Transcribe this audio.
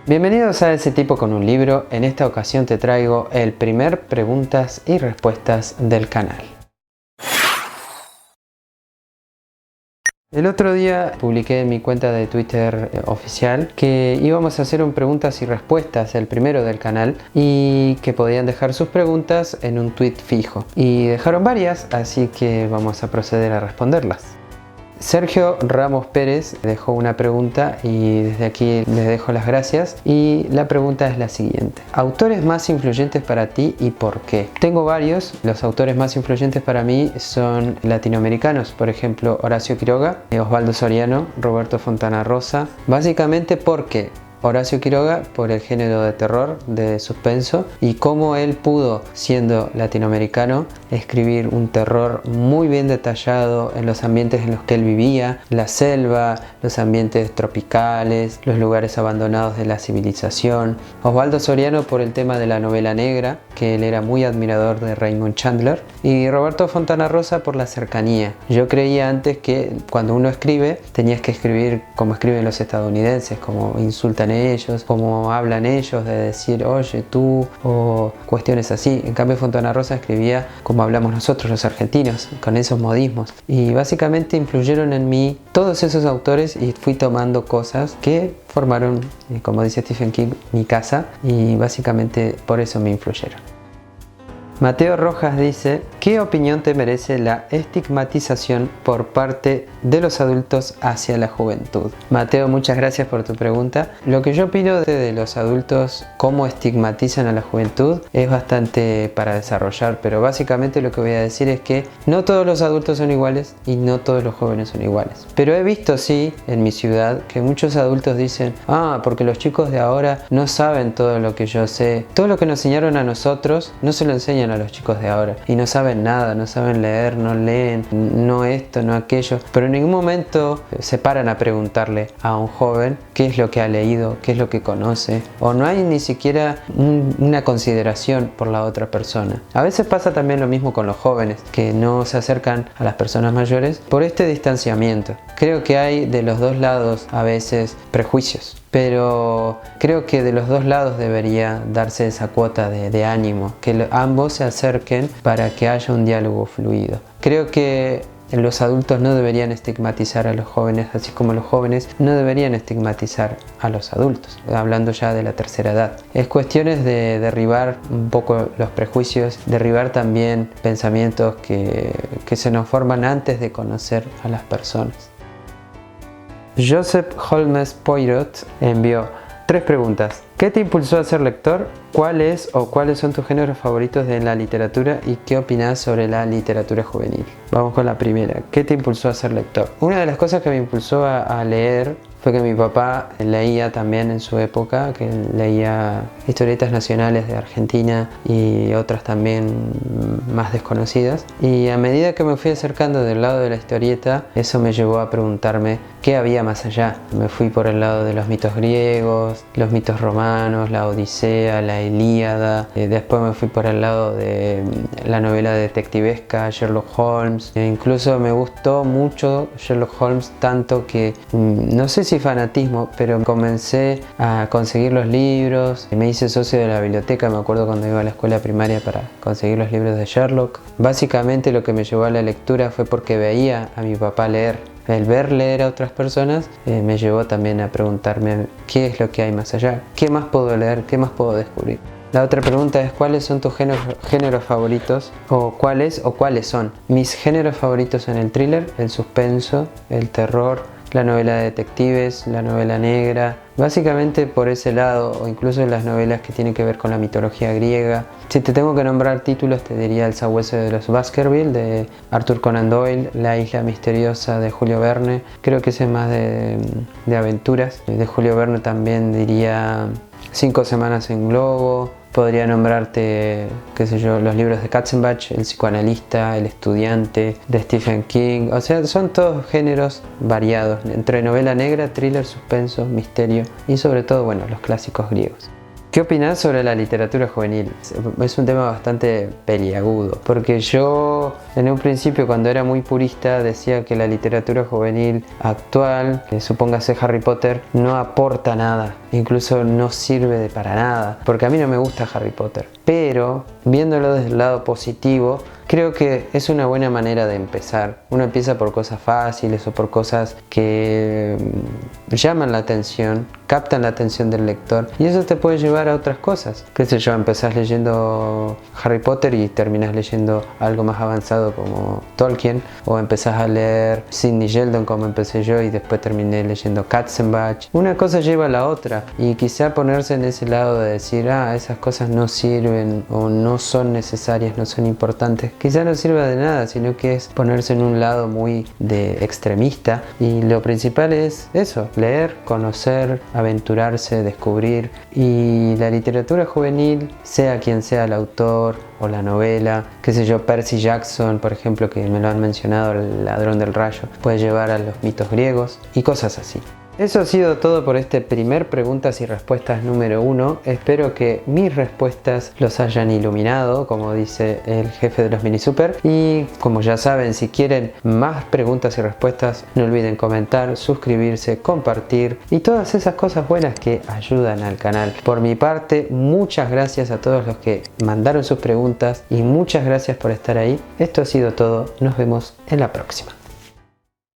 Bienvenidos a Ese Tipo con un Libro. En esta ocasión te traigo el primer preguntas y respuestas del canal. El otro día publiqué en mi cuenta de Twitter oficial que íbamos a hacer un preguntas y respuestas, el primero del canal, y que podían dejar sus preguntas en un tweet fijo. Y dejaron varias, así que vamos a proceder a responderlas. Sergio Ramos Pérez dejó una pregunta y desde aquí les dejo las gracias, y la pregunta es la siguiente: ¿autores más influyentes para ti y por qué? Tengo varios. Los autores más influyentes para mí son latinoamericanos, por ejemplo Horacio Quiroga, Osvaldo Soriano, Roberto Fontana Rosa, básicamente porque Horacio Quiroga por el género de terror, de suspenso, y cómo él pudo, siendo latinoamericano, escribir un terror muy bien detallado en los ambientes en los que él vivía, la selva, los ambientes tropicales, los lugares abandonados de la civilización. Osvaldo Soriano por el tema de la novela negra, que él era muy admirador de Raymond Chandler, y Roberto Fontana Rosa por la cercanía. Yo creía antes que cuando uno escribe tenías que escribir como escriben los estadounidenses, como insultan ellos, como hablan ellos, de decir oye tú, o cuestiones así. En cambio Fontana Rosa escribía como hablamos nosotros los argentinos, con esos modismos, y básicamente influyeron en mí todos esos autores, y fui tomando cosas que formaron, como dice Stephen King, mi casa, y básicamente por eso me influyeron. Mateo Rojas dice: ¿qué opinión te merece la estigmatización por parte de los adultos hacia la juventud? Mateo, muchas gracias por tu pregunta. Lo que yo opino de los adultos, cómo estigmatizan a la juventud, es bastante para desarrollar, pero básicamente lo que voy a decir es que no todos los adultos son iguales y no todos los jóvenes son iguales. Pero he visto, sí, en mi ciudad, que muchos adultos dicen: porque los chicos de ahora no saben todo lo que yo sé. Todo lo que nos enseñaron a nosotros no se lo enseñan a los chicos de ahora, y no saben nada, no saben leer, no leen, no esto, no aquello. Pero en ningún momento se paran a preguntarle a un joven qué es lo que ha leído, qué es lo que conoce, o no hay ni siquiera una consideración por la otra persona. A veces pasa también lo mismo con los jóvenes, que no se acercan a las personas mayores por este distanciamiento. Creo que hay de los dos lados a veces prejuicios, pero creo que de los dos lados debería darse esa cuota de ánimo, que ambos se acerquen para que haya un diálogo fluido. Creo que los adultos no deberían estigmatizar a los jóvenes, así como los jóvenes no deberían estigmatizar a los adultos, hablando ya de la tercera edad. Es cuestiones de derribar un poco los prejuicios, derribar también pensamientos que se nos forman antes de conocer a las personas. Joseph Holmes Poirot envió 3 preguntas. ¿Qué te impulsó a ser lector? ¿Cuál es o cuáles son tus géneros favoritos de la literatura? ¿Y qué opinas sobre la literatura juvenil? Vamos con la primera. ¿Qué te impulsó a ser lector? Una de las cosas que me impulsó a leer fue que mi papá leía también en su época, que leía historietas nacionales de Argentina y otras también más desconocidas. Y a medida que me fui acercando del lado de la historieta, eso me llevó a preguntarme qué había más allá. Me fui por el lado de los mitos griegos, los mitos romanos, la Odisea, la Ilíada. Después me fui por el lado de la novela detectivesca, Sherlock Holmes. Incluso me gustó mucho Sherlock Holmes, tanto que no sé si fanatismo, pero comencé a conseguir los libros. Me hice socio de la biblioteca, me acuerdo cuando iba a la escuela primaria, para conseguir los libros de Sherlock. Básicamente lo que me llevó a la lectura fue porque veía a mi papá leer. El ver leer a otras personas me llevó también a preguntarme qué es lo que hay más allá, qué más puedo leer, qué más puedo descubrir. La otra pregunta es: ¿cuáles son tus géneros favoritos? ¿O cuáles son? Mis géneros favoritos son el thriller, el suspenso, el terror, la novela de detectives, la novela negra, básicamente por ese lado, o incluso las novelas que tienen que ver con la mitología griega. Si te tengo que nombrar títulos, te diría El sabueso de los Baskerville de Arthur Conan Doyle, La isla misteriosa de Julio Verne, creo que ese es más de aventuras. De Julio Verne también diría 5 semanas en globo. Podría nombrarte, qué sé yo, los libros de Katzenbach, El psicoanalista, El estudiante, de Stephen King. O sea, son todos géneros variados, entre novela negra, thriller, suspenso, misterio y sobre todo, bueno, los clásicos griegos. ¿Qué opinás sobre la literatura juvenil? Es un tema bastante peliagudo, porque yo en un principio, cuando era muy purista, decía que la literatura juvenil actual, supóngase Harry Potter, no aporta nada. incluso no sirve para nada, porque a mí no me gusta Harry Potter, pero viéndolo desde el lado positivo, creo que es una buena manera de empezar. Uno empieza por cosas fáciles o por cosas que llaman la atención, captan la atención del lector, y eso te puede llevar a otras cosas. Qué sé yo, empezás leyendo Harry Potter y terminás leyendo algo más avanzado como Tolkien, o empezás a leer Sidney Sheldon como empecé yo y después terminé leyendo Katzenbach. Una cosa lleva a la otra, y quizá ponerse en ese lado de decir, esas cosas no sirven o no son necesarias, no son importantes, quizá no sirva de nada, sino que es ponerse en un lado muy de extremista, y lo principal es eso: leer, conocer, aventurarse, descubrir. Y la literatura juvenil, sea quien sea el autor o la novela, qué sé yo, Percy Jackson, por ejemplo, que me lo han mencionado, El ladrón del rayo, puede llevar a los mitos griegos y cosas así. Eso ha sido todo por este primer preguntas y respuestas número 1. Espero que mis respuestas los hayan iluminado, como dice el jefe de los mini super. Y como ya saben, si quieren más preguntas y respuestas, no olviden comentar, suscribirse, compartir y todas esas cosas buenas que ayudan al canal. Por mi parte, muchas gracias a todos los que mandaron sus preguntas y muchas gracias por estar ahí. Esto ha sido todo. Nos vemos en la próxima.